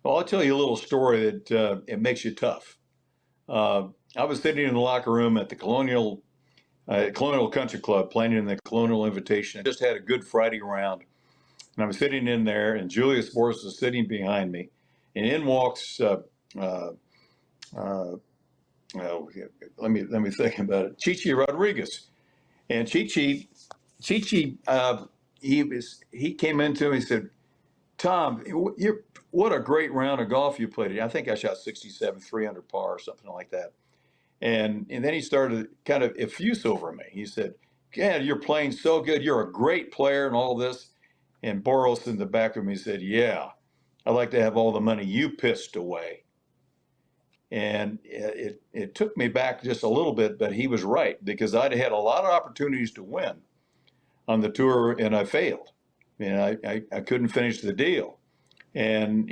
Well, I'll tell you a little story that it makes you tough. I was sitting in the locker room at the Colonial Country Club playing in the Colonial Invitation. I just had a good Friday round, and I was sitting in there, and Julius Boris was sitting behind me, and in walks. Uh, well, let me think about it. Chichi Rodriguez, and Chichi, he came into me and said, "Tom, what a great round of golf you played. I think I shot 67, 300 par or something like that." And then he started kind of effuse over me. He said, "Yeah, you're playing so good. You're a great player and all this." And Boros in the back of me said, "Yeah, I'd like to have all the money you pissed away." And it took me back just a little bit, but he was right because I'd had a lot of opportunities to win on the tour and I failed. I couldn't finish the deal. And,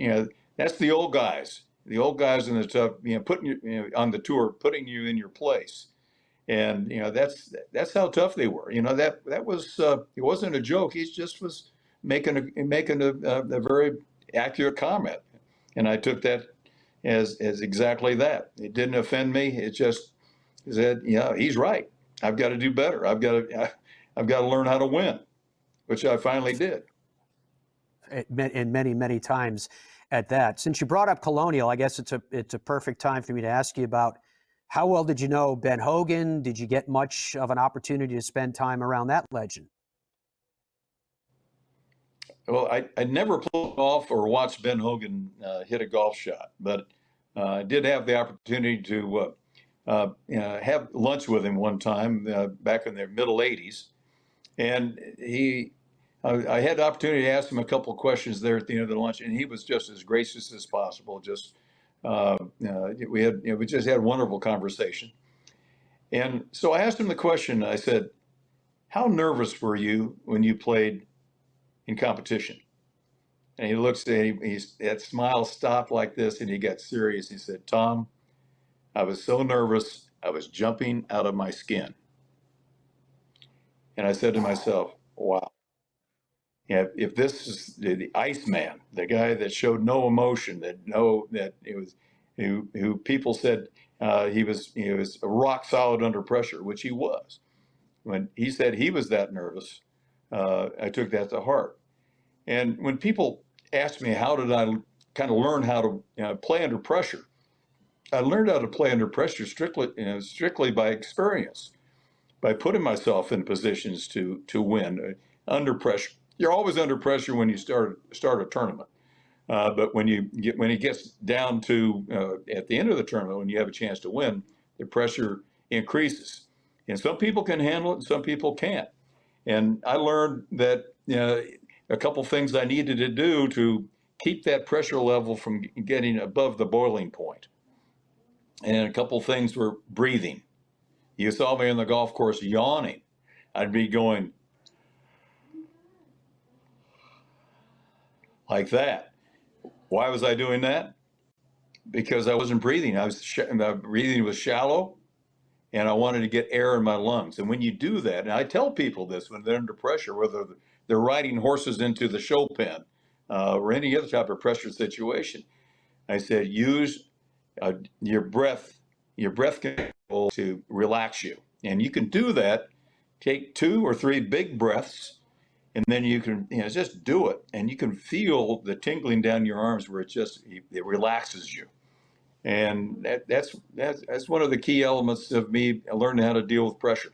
that's the old guys. The old guys in the tough, putting you, on the tour, putting you in your place. And that's how tough they were. That was it wasn't a joke. He just was making a very accurate comment, and I took that as exactly that. It didn't offend me. It just said, yeah, he's right. I've got to do better. I've got to learn how to win, which I finally did. And many, many times at that. Since you brought up Colonial, I guess it's a perfect time for me to ask you about how well did you know Ben Hogan? Did you get much of an opportunity to spend time around that legend? Well, I never played golf or watched Ben Hogan hit a golf shot, but I did have the opportunity to have lunch with him one time back in the middle '80s, and I had the opportunity to ask him a couple of questions there at the end of the lunch, and he was just as gracious as possible. Just we just had a wonderful conversation, and so I asked him the question. I said, "How nervous were you when you played in competition?" And he looks at me, that smile stopped like this, and he got serious. He said, "Tom, I was so nervous, I was jumping out of my skin." And I said to myself, wow, if this is the Iceman, the guy that showed no emotion, that it was, who people said he was rock solid under pressure, which he was. When he said he was that nervous, I took that to heart. And when people ask me how did I kind of learn how to play under pressure, I learned how to play under pressure strictly by experience, by putting myself in positions to win under pressure. You're always under pressure when you start a tournament, but when it gets down to at the end of the tournament, when you have a chance to win, the pressure increases, and some people can handle it, and some people can't. And I learned that a couple things I needed to do to keep that pressure level from getting above the boiling point. And a couple things were breathing. You saw me on the golf course yawning. I'd be going like that. Why was I doing that? Because I wasn't breathing. My breathing was shallow, and I wanted to get air in my lungs. And when you do that, and I tell people this when they're under pressure, whether they're riding horses into the show pen or any other type of pressure situation, I said, use your breath control to relax you. And you can do that. Take 2 or 3 big breaths, and then you can just do it. And you can feel the tingling down your arms where it relaxes you. And that's one of the key elements of me learning how to deal with pressure.